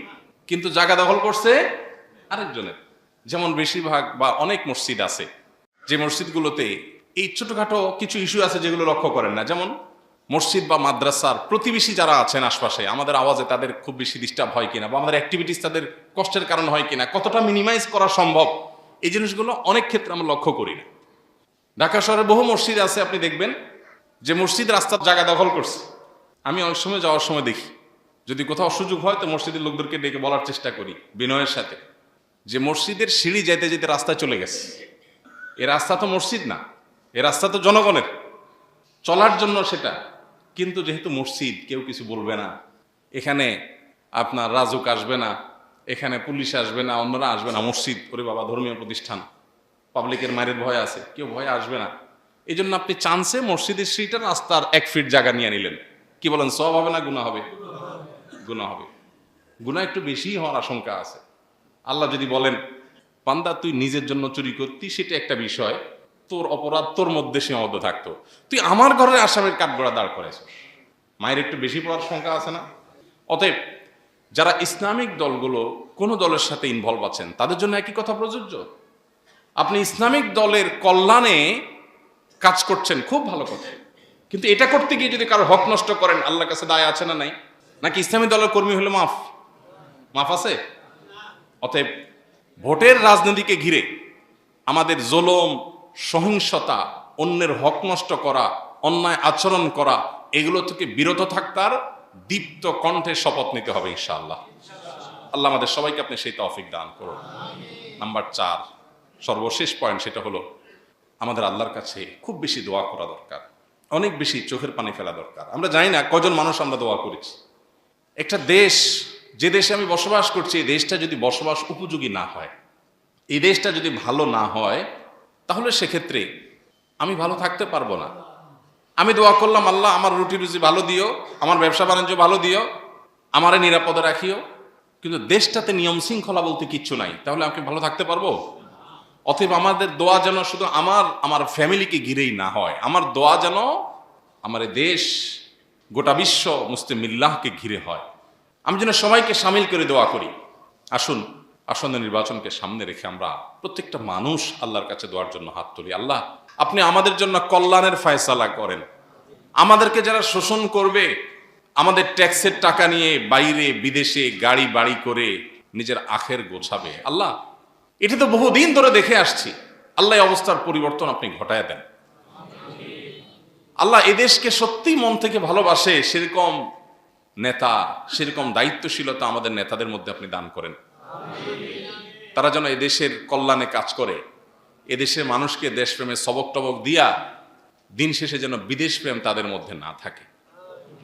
Speaker 1: কিন্তু জায়গা দখল করছে আরেকজনের। যেমন বেশিরভাগ বা অনেক মসজিদ আছে যে মসজিদগুলোতে এই ছোটখাটো কিছু ইস্যু আছে যেগুলো লক্ষ্য করেন না। যেমন মসজিদ বা মাদ্রাসার প্রতিবেশী যারা আছেন আশপাশে, আমাদের আওয়াজে তাদের খুব বেশি ডিস্টার্ব হয় কিনা, বা আমাদের অ্যাক্টিভিটিস তাদের কষ্টের কারণ হয় কিনা, কতটা মিনিমাইজ করা সম্ভব, এই জিনিসগুলো অনেক ক্ষেত্রে আমরা লক্ষ্য করি না। ঢাকা শহরে বহু মসজিদ আছে, আপনি দেখবেন যে মসজিদ রাস্তার জায়গা দখল করছে। আমি অনেক সময় যাওয়ার সময় দেখি, যদি কোথাও সুযোগ হয় তো মসজিদের লোকদেরকে ডেকে বলার চেষ্টা করি বিনয়ের সাথে, যে মসজিদের সিঁড়ি যেতে যেতে রাস্তায় চলে গেছে। এ রাস্তা তো মসজিদ না, এ রাস্তা তো জনগণের চলার জন্য সেটা, কিন্তু যেহেতু মসজিদ কেউ কিছু বলবে না, এখানে আপনার রাজুক আসবে না, এখানে পুলিশ আসবে না, অন্যরা আসবে না, মসজিদ ওরে বাবা ধর্মীয় প্রতিষ্ঠান, পাবলিকের মায়ের ভয় আছে, কেউ ভয়ে আসবে না। এই জন্য আপনি চান্সে মসজিদের সিঁড়িটা রাস্তার 1 ফিট জায়গা নিয়ে নিলেন, কি বলেন, সওয়াব হবে না গুনাহ হবে? গুনাহ হবে। গুনাহ একটু বেশি হওয়ার আশঙ্কা আছে। আল্লাহ যদি বলেন বান্দা তুই নিজের জন্য চুরি করতি, সেটা একটা বিষয়, তোর অপরাধ তোর মধ্যে সীমাবদ্ধ থাকতো, তুই আমার ঘরের আসামির কাঠগড়া দাঁড় করেছ, মায়ের একটু বেশি পড়ার সংখ্যা আছে না? অতএব যারা ইসলামিক দলগুলো কোনো দলের সাথে ইনভলভ আছেন, তাদের জন্য একই কথা প্রযোজ্য। আপনি ইসলামিক দলের কল্যাণে কাজ করছেন, খুব ভালো কথা, কিন্তু এটা করতে গিয়ে যদি কারো হক নষ্ট করেন, আল্লাহর কাছে দায় আছে না নাই? নাকি ইসলামী দলের কর্মী হলে মাফ আছে? অতএব ভোটের রাজনীতিকে ঘিরে আমাদের জুলুম, সহিংসতা, অন্যের হক নষ্ট করা, অন্যায় আচরণ করা, এগুলো থেকে বিরত থাকার দীপ্ত কণ্ঠে শপথ নিতে হবে ইনশাআল্লাহ। আল্লাহ আমাদের সবাইকে আপনি সেই তৌফিক দান করুন। নাম্বার 4, সর্বশেষ পয়েন্ট, সেটা হলো আমাদের আল্লাহর কাছে খুব বেশি দোয়া করা দরকার, অনেক বেশি চোখের পানি ফেলা দরকার। আমরা জানি না কজন মানুষ আমরা দোয়া করেছি। একটা দেশ, যে দেশে আমি বসবাস করছি, এই দেশটা যদি বসবাস উপযোগী না হয়, এই দেশটা যদি ভালো না হয়, তাহলে সেক্ষেত্রে আমি ভালো থাকতে পারবো না। আমি দোয়া করলাম, আল্লাহ আমার রুটি রুজি ভালো দিও, আমার ব্যবসা বাণিজ্য ভালো দিও, আমারে নিরাপদে রাখিও, কিন্তু দেশটাতে নিয়ম শৃঙ্খলা বলতে কিচ্ছু নাই, তাহলে আমি ভালো থাকতে পারবো? অতএব আমাদের দোয়া যেন শুধু আমার ফ্যামিলিকে ঘিরেই না হয়, আমার দোয়া যেন আমার দেশ, গোটা বিশ্ব, মুসলিম মিল্লাহকে ঘিরে হয়। আমি যেন সবাইকে সামিল করে দোয়া করি। আসুন, আসন্ন নির্বাচনকে সামনে রেখে আমরা প্রত্যেকটা মানুষ আল্লাহর কাছে দোয়ার জন্য হাত তুলি। আল্লাহ, আপনি আমাদের জন্য কল্যাণের ফয়সালা করেন। আমাদেরকে যারা শোষণ করবে, আমাদের ট্যাক্সের টাকা নিয়ে বাইরে বিদেশে গাড়ি বাড়ি করে নিজের আখের গোছাবে, আল্লাহ এটা তো বহুদিন ধরে দেখে আসছি। আল্লাহ এই অবস্থার পরিবর্তন আপনি ঘটায় দেন। আল্লাহ এদেশকে সত্যি মন থেকে ভালোবাসে সেরকম নেতা, সেরকম দায়িত্বশীলতা আমাদের নেতাদের মধ্যে আপনি দান করেন। তারা যেন এদেশের কল্যাণে কাজ করে, এদেশের মানুষকে দেশপ্রেমে সবক টবক দিয়া দিন শেষে যেন বিদেশ প্রেম তাদের মধ্যে না থাকে।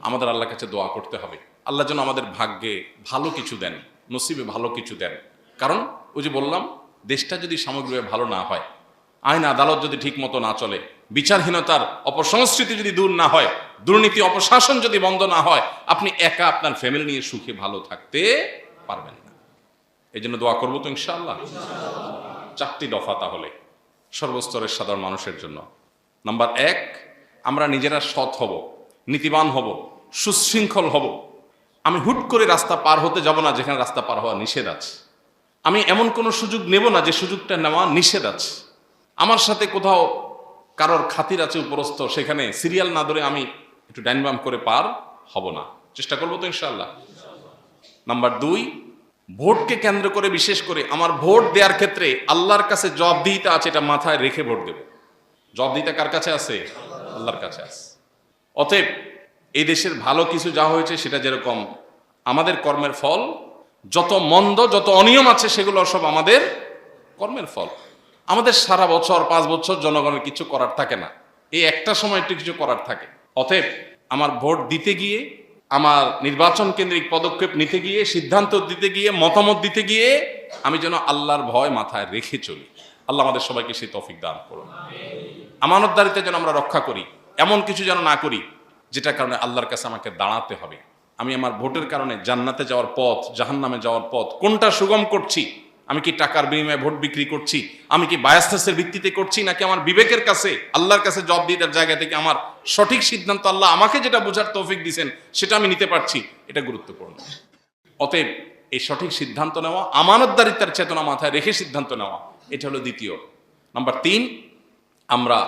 Speaker 1: আমাদের আল্লাহর কাছে দোয়া করতে হবে, আল্লাহ যেন আমাদের ভাগ্যে ভালো কিছু দেন, নসিবে ভালো কিছু দেন। কারণ ওই যে বললাম, দেশটা যদি সামগ্রিকভাবে ভালো না হয়, আইন আদালত যদি ঠিক মতো না চলে, বিচারহীনতার অপসংস্কৃতি যদি দূর না হয়, দুর্নীতি অপশাসন যদি বন্ধ না হয়, আপনি একা আপনার ফ্যামিলি নিয়ে সুখে ভালো থাকতে পারবেন না। এই জন্য দোয়া করবো তো ইনশাআল্লাহ। 4টি দফা তাহলে সর্বস্তরের সাধারণ মানুষের জন্য। নাম্বার 1, আমরা নিজেরা সৎ হব, নীতিবান হব, সুশৃঙ্খল হব। আমি হুট করে রাস্তা পার হতে যাব না যেখানে রাস্তা পার হওয়া নিষেধ আছে। আমি এমন কোনো সুযোগ নেব না যে সুযোগটা নেওয়া নিষেধ আছে। আমার সাথে কোথাও কারোর খাতির আছে উপরস্থ, সেখানে সিরিয়াল না ধরে আমি একটু ডাইনবাম করে পার হব না, চেষ্টা করবো তো ইনশাআল্লাহ। নাম্বার 2, ভোটকে কেন্দ্র করে বিশেষ করে আমার ভোট দেওয়ার ক্ষেত্রে আল্লাহর কাছে জবাবদিহিতা আছে, এটা মাথায় রেখে ভোট দেব। জবাবদিহিতা কার কাছে আছে? আল্লাহর কাছে আছে। অতএব এই দেশের ভালো কিছু যা হয়েছে সেটা যেরকম আমাদের কর্মের ফল, যত মন্দ যত অনিয়ম আছে সেগুলো সব আমাদের কর্মের ফল। আমাদের সারা বছর 5 বছর জনগণের কিছু করার থাকে না, এই একটা সময় একটু কিছু করার থাকে। অতএব আমার ভোট দিতে গিয়ে, আমার নির্বাচন কেন্দ্রিক পদক্ষেপ নিতে গিয়ে, সিদ্ধান্ত দিতে গিয়ে, মতামত দিতে গিয়ে আমি যেন আল্লাহর ভয় মাথায় রেখে চলি। আল্লাহ আমাদের সবাইকে সেই তৌফিক দান করুন। আমানতদারিতা যেন আমরা রক্ষা করি, এমন কিছু যেন না করি যেটার কারণে আল্লাহর কাছে আমাকে দাঁড়াতে হবে। আমি আমার ভোটের কারণে জান্নাতে যাওয়ার পথ, জাহান্নামে যাওয়ার পথ কোনটা সুগম করছি? আমি কি টাকার বিনিময়ে ভোট বিক্রি করছি? আমি কি বায়াসের ভিত্তিতে করছি, নাকি আমার বিবেকের কাছে আল্লাহর কাছে জবাবদিহিতার জায়গা থেকে আমার সঠিক সিদ্ধান্ত, আল্লাহ আমাকে যেটা বোঝার তৌফিক দিয়েছেন সেটা আমি নিতে পারছি? এটা গুরুত্বপূর্ণ। অতএব এই সঠিক সিদ্ধান্ত নেওয়া, আমানতদারিতার চেতনা মাথায় রেখে সিদ্ধান্ত নেওয়া, এটা হলো দ্বিতীয়। নাম্বার 3, আমরা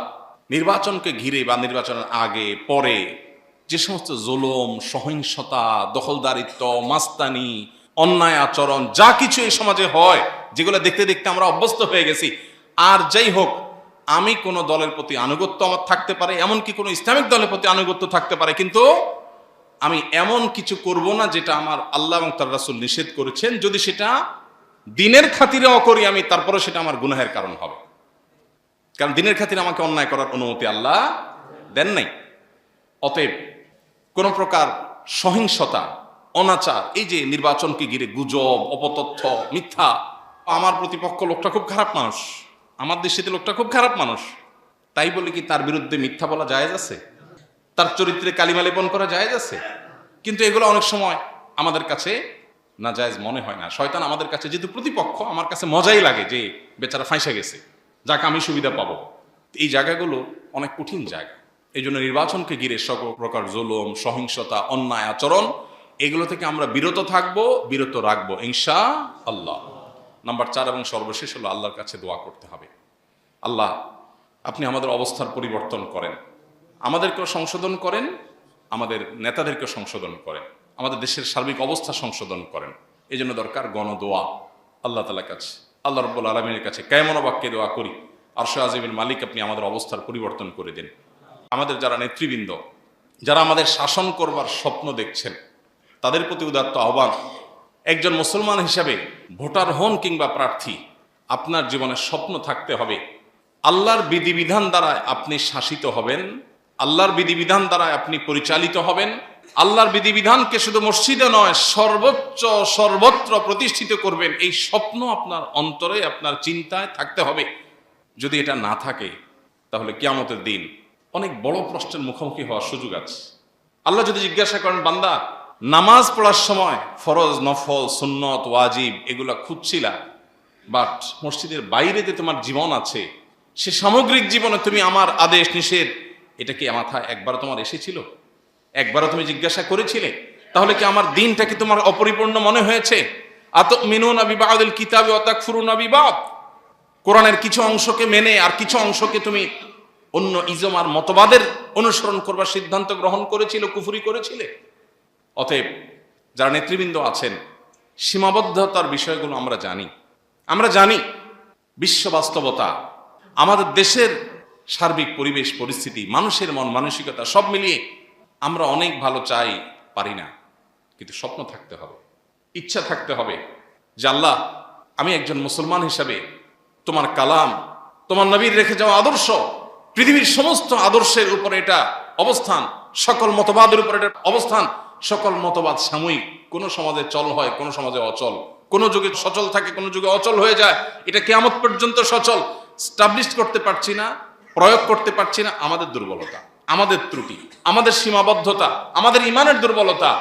Speaker 1: নির্বাচনকে ঘিরে বা নির্বাচনের আগে পরে যে সমস্ত জুলুম, সহিংসতা, দখলদারিত্ব, মাস্তানি, অন্যায় আচরণ যা কিছু এই সমাজে হয়, যেগুলো দেখতে দেখতে আমরা অভ্যস্ত হয়ে গেছি, আর যাই হোক, আমি কোনো দলের প্রতি আনুগত্য আমার থাকতে পারে, এমনকি কোনো ইসলামিক দলের প্রতি আনুগত্য থাকতে পারে, কিন্তু আমি এমন কিছু করব না যেটা আমার আল্লাহ এবং তার রাসূল নিষেধ করেছেন। যদি সেটা দিনের খাতিরেও করি আমি, তারপরে সেটা আমার গুনাহের কারণ হবে। কারণ দিনের খাতিরে আমাকে অন্যায় করার অনুমতি আল্লাহ দেন নাই। অতএব কোন প্রকার সহিংসতা, অনাচার, এই যে নির্বাচনকে ঘিরে গুজব, অপতথ্য, মিথ্যা, আমার প্রতিপক্ষ লোকটা খুব খারাপ মানুষ, আমার দৃষ্টিতে লোকটা খুব খারাপ মানুষ, তাই বলে কি তার বিরুদ্ধে মিথ্যা বলা জায়েজ আছে? তার চরিত্রে কালিমা লেপন করা জায়েজ আছে? কিন্তু এগুলো অনেক সময় আমাদের কাছে না জায়েজ মনে হয় না। শয়তান আমাদের কাছে যেহেতু প্রতিপক্ষ, আমার কাছে মজাই লাগে যে বেচারা ফাঁসে গেছে, যাকে আমি সুবিধা পাবো। এই জায়গাগুলো অনেক কঠিন জায়গা। এই জন্য নির্বাচনকে ঘিরে সকল প্রকার জুলুম, সহিংসতা, অন্যায় আচরণ, এগুলো থেকে আমরা বিরত থাকবো, বিরত রাখবো ইনশাআল্লাহ। নাম্বার 4 এবং সর্বশেষ হলো আল্লাহর কাছে দোয়া করতে হবে। আল্লাহ, আপনি আমাদের অবস্থার পরিবর্তন করেন, আমাদেরকেও সংশোধন করেন, আমাদের নেতাদেরকেও সংশোধন করেন, আমাদের দেশের সার্বিক অবস্থা সংশোধন করেন। এই জন্য দরকার গণদোয়া। আল্লাহ তাআলার কাছে, আল্লাহ রাব্বুল আলামিনের কাছে কায়মনোবাক্যে দোয়া করি, আরশে আজিমের মালিক আপনি আমাদের অবস্থার পরিবর্তন করে দিন। আমাদের যারা নেতৃবৃন্দ, যারা আমাদের শাসন করবার স্বপ্ন দেখছেন, তাদের প্রতি উদাত্ত আহ্বান, একজন মুসলমান হিসাবে ভোটার হন কিংবা প্রার্থী, আপনার জীবনে স্বপ্ন থাকতে হবে আল্লাহর বিধিবিধান দ্বারা আপনি শাসিত হবেন, আল্লাহর বিধিবিধান দ্বারা আপনি পরিচালিত হবেন। আল্লাহর বিধিবিধানকে শুধু মসজিদে নয়, সর্বোচ্চ সর্বত্র প্রতিষ্ঠিত করবেন। এই স্বপ্ন আপনার অন্তরে, আপনার চিন্তায় থাকতে হবে। যদি এটা না থাকে, তাহলে কিয়ামতের দিন অনেক বড় প্রশ্নের মুখোমুখি হওয়ার সুযোগ আছে। আল্লাহ যদি জিজ্ঞাসা করেন, বান্দা নামাজ পড়ার সময় ফরজ, নফল, সুন্নত, ওয়াজিব এগুলা খুঁজছিলা, বাট মসজিদের বাইরে যে তোমার জীবন আছে, সে সামগ্রিক জীবনে তুমি আমার আদেশ নিষেধ, এটা কি মাথায় একবার তোমার এসেছিল? একবারও তুমি জিজ্ঞাসা করেছিলে? তাহলে কি আমার দিনটা কি তোমার অপরিপূর্ণ মনে হয়েছে? আতুমিনুনা বিবাদিল কিতাবি ওয়া তাকফুরুনা বিবাদ, কোরআনের কিছু অংশকে মেনে আর কিছু অংশকে তুমি অন্য ইজম আর মতবাদের অনুসরণ করবার সিদ্ধান্ত গ্রহণ করেছিল, কুফরি করেছিলে? অতএব যারা নেতৃবৃন্দ আছেন, সীমাবদ্ধতার বিষয়গুলো আমরা জানি বিশ্ব বাস্তবতা, আমাদের দেশের সার্বিক পরিবেশ পরিস্থিতি, মানুষের মন মানসিকতা সব মিলিয়ে আমরা অনেক ভালো চাই, পারি না। কিন্তু স্বপ্ন থাকতে হবে, ইচ্ছা থাকতে হবে যে আল্লাহ, আমি একজন মুসলমান হিসাবে তোমার কালাম, তোমার নবীর রেখে যাওয়া আদর্শ, পৃথিবীর সমস্ত আদর্শের উপরে এটা অবস্থান, সকল মতবাদের উপরে এটা অবস্থান। সকল মতবাদ সাময়িক, কোন সমাজে চল হয়, কোন সমাজে অচল, কোন যুগে সচল থাকে, কোন যুগে অচল হয়ে যায়। এটা কিয়ামত পর্যন্ত সচল স্টাবলিশ করতে পারছি না, প্রয়োগ করতে পারছি না। আমাদের দুর্বলতা, আমাদের ত্রুটি, আমাদের সীমাবদ্ধতা, আমাদের ইমানের দুর্বলতা।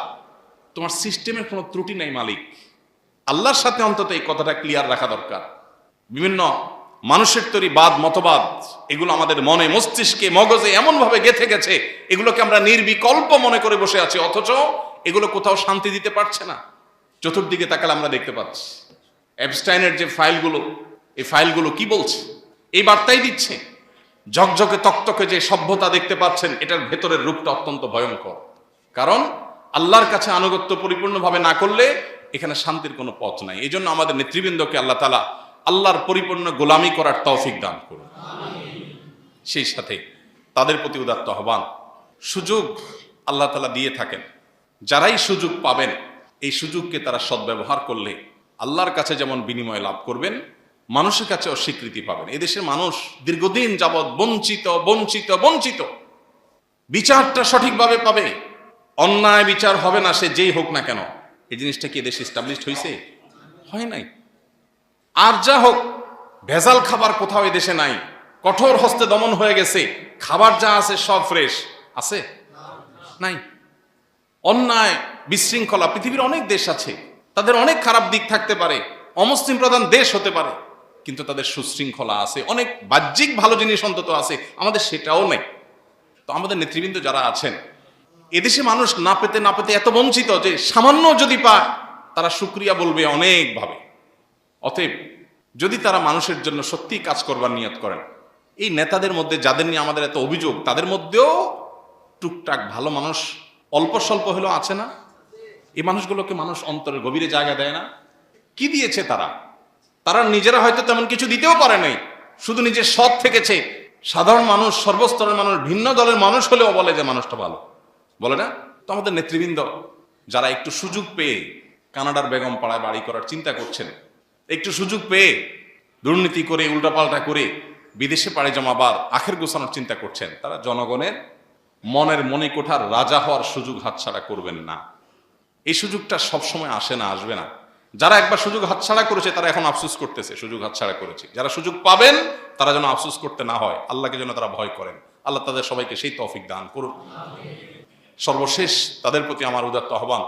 Speaker 1: তোমার সিস্টেমের কোনো ত্রুটি নাই মালিক। আল্লাহর সাথে অন্তত এই কথাটা ক্লিয়ার রাখা দরকার। বিভিন্ন মানুষের তৈরি বাদ মতবাদ, এগুলো আমাদের মনে মস্তিষ্কে মগজে এমন ভাবে গেঁথে গেছে, এগুলোকে আমরা নির্বিকল্প মনে করে বসে আছি, অথচ এগুলো কোথাও শান্তি দিতে পারছে না। চতুর্দিকে তাকালে আমরা দেখতে পাচ্ছি এপস্টাইনের যে ফাইলগুলো, এই ফাইলগুলো কি বলছে, এই বার্তাই দিচ্ছে। ঝকঝকে তকতকে যে সভ্যতা দেখতে পাচ্ছেন, এটার ভেতরের রূপটা অত্যন্ত ভয়ঙ্কর। কারণ আল্লাহর কাছে আনুগত্য পরিপূর্ণভাবে না করলে এখানে শান্তির কোনো পথ নাই। এই জন্য আমাদের নেতৃবৃন্দকে আল্লাহ তাআলা আল্লাহর পরিপূর্ণ গোলামি করার তৌফিক দান করুন। সেই সাথে তাদের প্রতি উদাত্ত আহ্বান, সুযোগ আল্লাহ তাআলা দিয়ে থাকেন, যারাই সুযোগ পাবেন এই সুযোগকে তারা সদ্ব্যবহার করলে আল্লাহর কাছে যেমন বিনিময় লাভ করবেন, মানুষের কাছেও স্বীকৃতি পাবেন। এদেশের মানুষ দীর্ঘদিন যাবৎ বঞ্চিত বঞ্চিত বঞ্চিত, বিচারটা সঠিকভাবে পাবে, অন্যায় বিচার হবে না, সে যেই হোক না কেন। এই জিনিসটা কি এদেশে এস্টাবলিশড হয়েছে? হয় নাই। আর যা হোক, ভেজাল খাবার কোথাও এদেশে নাই, কঠোর হস্তে দমন হয়ে গেছে। খাবার যা আছে সব ফ্রেশ আছে, নাই। অন্যায় বিশৃঙ্খলা, পৃথিবীর অনেক দেশ আছে, তাদের অনেক খারাপ দিক থাকতে পারে, অমুসলিম প্রধান দেশ হতে পারে, কিন্তু তাদের সুশৃঙ্খলা আছে, অনেক বাহ্যিক ভালো জিনিস অন্তত আছে, আমাদের সেটাও নেই। তো আমাদের নেতৃবৃন্দ যারা আছেন, এদেশে মানুষ না পেতে না পেতে এত বঞ্চিত যে সামান্য যদি পায় তারা শুকরিয়া বলবে অনেকভাবে। অতএব যদি তারা মানুষের জন্য সত্যি কাজ করবার নিয়ত করেন, এই নেতাদের মধ্যে যাদের নিয়ে আমাদের এত অভিযোগ, তাদের মধ্যেও টুকটাক ভালো মানুষ অল্প স্বল্প হলেও আছে না? এই মানুষগুলোকে মানুষ অন্তরের গভীরে জায়গা দেয় না? কি দিয়েছে তারা? তারা নিজেরা হয়তো তেমন কিছু দিতেও পারে নাই, শুধু নিজের সৎ থেকেছে। সাধারণ মানুষ, সর্বস্তরের মানুষ, ভিন্ন দলের মানুষ হলেও বলে যে মানুষটা ভালো, বলে না? তো আমাদের নেতৃবৃন্দ যারা একটু সুযোগ পেয়ে কানাডার বেগম পাড়ায় বাড়ি করার চিন্তা করছেন, একটু সুযোগ পেয়ে দুর্নীতি করে উল্টাপাল্টা করে বিদেশে পাড়ি জমাবার আখের গোছানোর চিন্তা করছেন, তারা জনগণের মনের মণিকোঠার রাজা হওয়ার সুযোগ হাতছাড়া করবেন না। এই সুযোগটা সবসময় আসে না, আসবে না। যারা একবার সুযোগ হাতছাড়া করেছে তারা এখন আফসোস করতেছে সুযোগ হাতছাড়া করেছে। যারা সুযোগ পাবেন তারা যেন আফসোস করতে না হয়, আল্লাহকে যেন তারা ভয় করেন। আল্লাহ তাদের সবাইকে সেই তৌফিক দান করুন। সর্বশেষ তাদের প্রতি আমার উদাত্ত আহ্বান,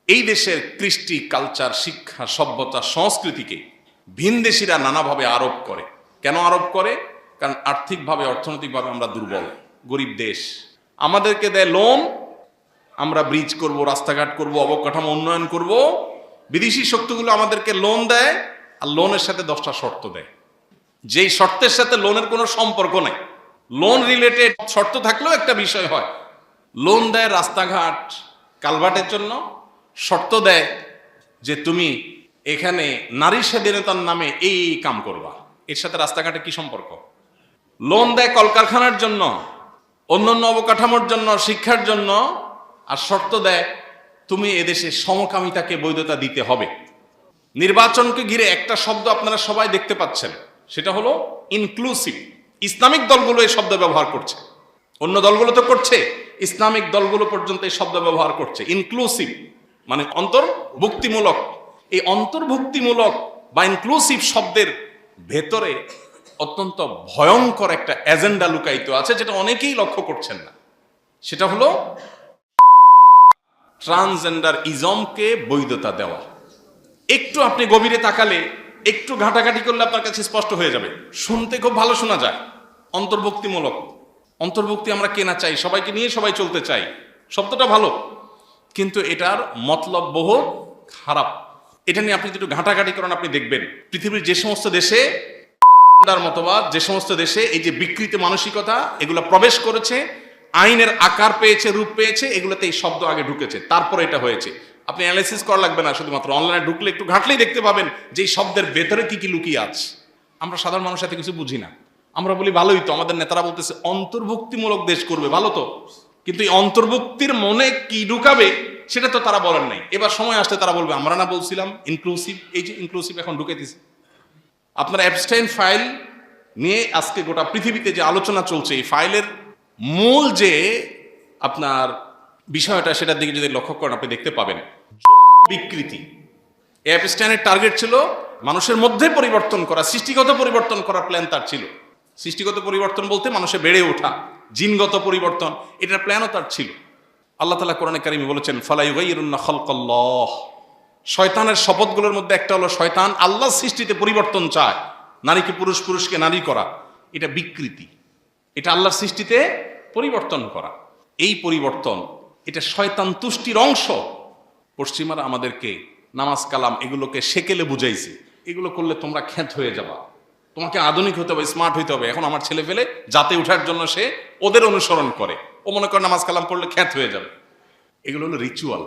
Speaker 1: এই দেশের কৃষ্টি, কালচার, শিক্ষা, সভ্যতা, সংস্কৃতিকে ভিনদেশীরা নানাভাবে আরোপ করে। কেন আরোপ করে? কারণ আর্থিকভাবে, অর্থনৈতিকভাবে আমরা দুর্বল, গরিব দেশ। আমাদেরকে দেয় লোন, আমরা ব্রিজ করব, রাস্তাঘাট করব, অবকাঠামো উন্নয়ন করব। বিদেশি শক্তিগুলো আমাদেরকে লোন দেয়, আর লোনের সাথে 10টা শর্ত দেয়, যেই শর্তের সাথে লোনের কোনো সম্পর্ক নেই। লোন রিলেটেড শর্ত থাকলেও একটা বিষয় হয়। লোন দেয় রাস্তাঘাট কালভার্টের জন্য, শর্ত দেয় যে তুমি এখানে নারী স্বাধীনতার নামে এই কাম করবা। এর সাথে রাস্তাঘাটে কি সম্পর্ক? লোন দেয় কলকারখানার জন্য, অন্যান্য অবকাঠামোর জন্য, শিক্ষার জন্য, আর শর্ত দেয় তুমি এদেশে সমকামিতাকে বৈধতা দিতে হবে। নির্বাচনকে ঘিরে একটা শব্দ আপনারা সবাই দেখতে পাচ্ছেন, সেটা হলো ইনক্লুসিভ। ইসলামিক দলগুলো এই শব্দ ব্যবহার করছে, অন্য দলগুলো তো করছে, ইসলামিক দলগুলো পর্যন্ত এই শব্দ ব্যবহার করছে। ইনক্লুসিভ মানে অন্তর্ভুক্তিমূলক। এই অন্তর্ভুক্তিমূলক বা ইনক্লুসিভ শব্দের ভেতরে অত্যন্ত ভয়ঙ্কর একটা এজেন্ডা লুকায়িত আছে, যেটা অনেকেই লক্ষ্য করছেন না। সেটা হলো ট্রান্সজেন্ডার ইজমকে বৈধতা দেওয়া। একটু আপনি গভীরে তাকালে, একটু ঘাটাঘাটি করলে আপনার কাছে স্পষ্ট হয়ে যাবে। শুনতে খুব ভালো শোনা যায়, অন্তর্ভুক্তিমূলক। অন্তর্ভুক্তি আমরা কেনা চাই, সবাইকে নিয়ে সবাই চলতে চাই, শব্দটা ভালো, কিন্তু এটার মতলব বহু খারাপ। এটা নিয়ে আপনি একটু ঘাটাঘাটি করেন, আপনি দেখবেন পৃথিবীর যে সমস্ত দেশে মতবাদ, যে সমস্ত দেশে এই যে বিকৃত মানসিকতা এগুলো প্রবেশ করেছে, আইনের আকার পেয়েছে, রূপ পেয়েছে, এগুলোতে এই শব্দ আগে ঢুকেছে, তারপরে এটা হয়েছে। আপনি অ্যানালাইসিস করা লাগবে না, শুধুমাত্র অনলাইনে ঢুকলে একটু ঘাটলেই দেখতে পাবেন যে এই শব্দের ভেতরে কি কি লুকিয়ে আছে। আমরা সাধারণ মানুষ এত কিছু বুঝি না। আমরা বলি ভালোই তো, আমাদের নেতারা বলতেছে অন্তর্ভুক্তিমূলক দেশ করবে, ভালো তো, কিন্তু এই অন্তর্ভুক্তির মনে কি ঢুকাবে সেটা তো তারা বলেন নাই। এবার সময় আসলে তারা বলবে আমরা না বলছিলাম ইনক্লুসিভ, এই যে ইনক্লুসিভ এখন ঢুকাইতেছে। আপনার অ্যাপস্টাইন ফাইল নিয়ে আজকে গোটা পৃথিবীতে যে আলোচনা চলছে, এই ফাইলের মূল যে আপনার বিষয়টা, সেটার দিকে যদি লক্ষ্য করেন আপনি দেখতে পাবেন বিকৃতি। অ্যাপস্টাইনের টার্গেট ছিল মানুষের মধ্যে পরিবর্তন করা, সৃষ্টিগত পরিবর্তন করার প্ল্যান তার ছিল। সৃষ্টিগত পরিবর্তন বলতে মানুষে বেড়ে ওঠা, জিনগত পরিবর্তন, এটার প্ল্যানও তার ছিল। আল্লাহ তাআলা কোরআনে কারিমে বলেছেন ফালা ইউগাইয়িরুন্না খালকাল্লাহ। শয়তানের শপথগুলোর মধ্যে একটা হলো শয়তান আল্লাহর সৃষ্টিতে পরিবর্তন চায়, নারীকে পুরুষ, পুরুষকে নারী করা। এটা বিকৃতি, এটা আল্লাহর সৃষ্টিতে পরিবর্তন করা। এই পরিবর্তন এটা শয়তান তুষ্টির অংশ। পশ্চিমারা আমাদেরকে নামাজ কালাম এগুলোকে সেকেলে বুঝাইছে, এগুলো করলে তোমরা খ্যাত হয়ে যাবা, তোমাকে আধুনিক হতে হবে, স্মার্ট হইতে হবে। এখন আমার ছেলে ফেলে যাতে উঠার জন্য সে ওদের অনুসরণ করে, ও মনে করে নামাজ কালাম পড়লে খ্যাত হয়ে যাবে। এগুলো হলো রিচুয়াল।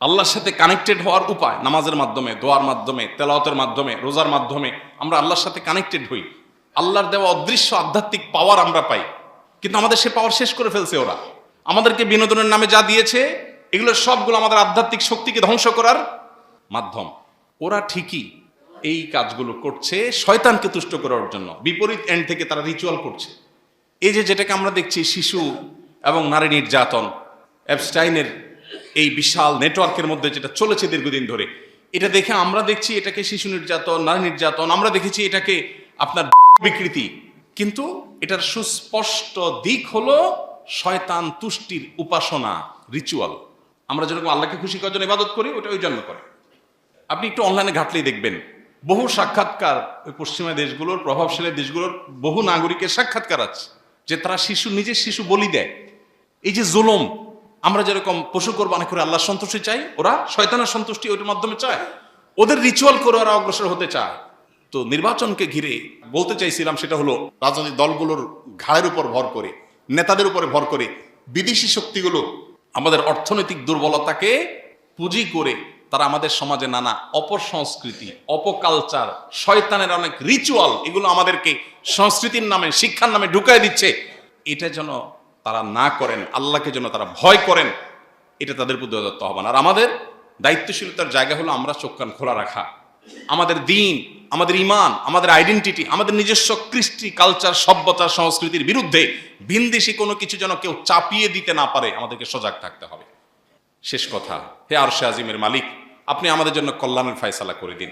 Speaker 1: আল্লাহর সাথে কানেক্টেড হওয়ার উপায় নামাজের মাধ্যমে, দোয়ার মাধ্যমে, তেলাওয়াতের মাধ্যমে, রোজার মাধ্যমে আমরা আল্লাহর সাথে কানেক্টেড হই। আল্লাহর দেওয়া অদৃশ্য আধ্যাত্মিক পাওয়ার আমরা পাই, কিন্তু আমাদের সে পাওয়ার শেষ করে ফেলছে ওরা। আমাদেরকে বিনোদনের নামে যা দিয়েছে এগুলো সবগুলো আমাদের আধ্যাত্মিক শক্তিকে ধ্বংস করার মাধ্যম। ওরা ঠিকই এই কাজগুলো করছে শয়তানকে তুষ্ট করার জন্য, বিপরীত এন্ড থেকে তারা রিচুয়াল করছে। এই যে যেটাকে আমরা দেখছি শিশু এবং নারী নির্যাতন, অ্যাপস্টাইনের এই বিশাল নেটওয়ার্কের মধ্যে যেটা চলেছে দীর্ঘদিন ধরে, এটা দেখে আমরা দেখছি এটাকে শিশু নির্যাতন, নারী নির্যাতন, আমরা দেখেছি এটাকে আপনার বিকৃতি, কিন্তু এটার সুস্পষ্ট দিক হলো শয়তান তুষ্টির উপাসনা, রিচুয়াল। আমরা যেরকম আল্লাহকে খুশি করার জন্য ইবাদত করি, ওটা ওই জন্য করে। আপনি একটু অনলাইনে ঘাটলেই দেখবেন বহু সাক্ষাৎকার, ওই পশ্চিমা দেশগুলোর, প্রভাবশালী দেশগুলোর বহু নাগরিকের সাক্ষাৎকার আছে যে তারা নিজের শিশু বলি দেয়। এই যে জুলুম, আমরা যেরকম পশু কোরবানি করে আল্লাহর সন্তুষ্টি চাই, ওরা শয়তানের সন্তুষ্টি ওইটার মাধ্যমে চায়, ওদের রিচুয়াল করে ওরা অগ্রসর হতে চায়। তো নির্বাচনকে ঘিরে বলতে চাইছিলাম সেটা হলো রাজনৈতিক দলগুলোর ঘাড়ের উপর ভর করে, নেতাদের উপরে ভর করে বিদেশি শক্তিগুলো আমাদের অর্থনৈতিক দুর্বলতাকে পুঁজি করে তারা আমাদের সমাজে নানা অপসংস্কৃতি, অপকালচার, শয়তানের অনেক রিচুয়াল, এগুলো আমাদেরকে সংস্কৃতির নামে, শিক্ষার নামে ঢুকাই দিচ্ছে। এটা যেন তারা না করেন, আল্লাহকে যেন তারা ভয় করেন, এটা তাদের প্রতি দত্ত আহ্বান। আর আমাদের দায়িত্বশীলতার জায়গা হলো আমরা চোখ কান খোলা রাখা। আমাদের দিন, আমাদের ইমান, আমাদের আইডেন্টিটি, আমাদের নিজস্ব কৃষ্টি, কালচার, সভ্যতা, সংস্কৃতির বিরুদ্ধে ভিনদেশি কোনো কিছু যেন কেউ চাপিয়ে দিতে না পারে, আমাদেরকে সজাগ থাকতে হবে। শেষ কথা, হে আরশে আজিমের মালিক, আপনি আমাদের জন্য কল্যাণের ফয়সালা করে দিন।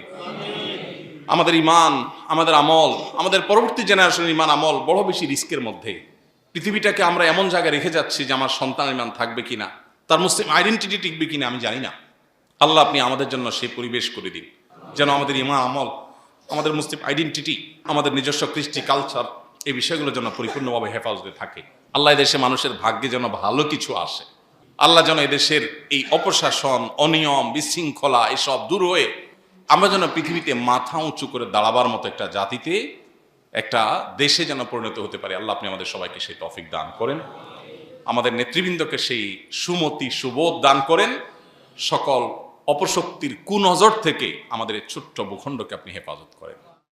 Speaker 1: আমাদের ইমান, আমাদের আমল, আমাদের পরবর্তী জেনারেশনের ইমান আমল বড় বেশি রিস্কের মধ্যে। পৃথিবীটাকে আমরা এমন জায়গায় রেখে যাচ্ছি যে আমার সন্তান ইমান থাকবে কিনা, তার মুসলিম আইডেন্টিটি টিকবে কিনা আমি জানি না। আল্লাহ আপনি আমাদের জন্য সেই পরিবেশ করে দিন যেন আমাদের ইমান আমল, আমাদের মুসলিম আইডেন্টিটি, আমাদের নিজস্ব কৃষ্টি, কালচার, এই বিষয়গুলো যেন পরিপূর্ণভাবে হেফাজতে থাকে। আল্লাহ এদেশে মানুষের ভাগ্যে যেন ভালো কিছু আসে। আল্লাহ যেন এদেশের এই অপশাসন, অনিয়ম, বিশৃঙ্খলা এসব দূর হয়ে আমরা যেন পৃথিবীতে মাথা উঁচু করে দাঁড়াবার মতো একটা জাতিতে, একটা দেশে যেন পরিণত হতে পারে। আল্লাহ আপনি আমাদের সবাইকে সেই তৌফিক দান করেন, আমাদের নেতৃবৃন্দকে সেই সুমতি, সুবোধ দান করেন, সকল অপশক্তির কুনজর থেকে আমাদের এই ছোট্ট ভূখণ্ডকে আপনি হেফাজত করেন।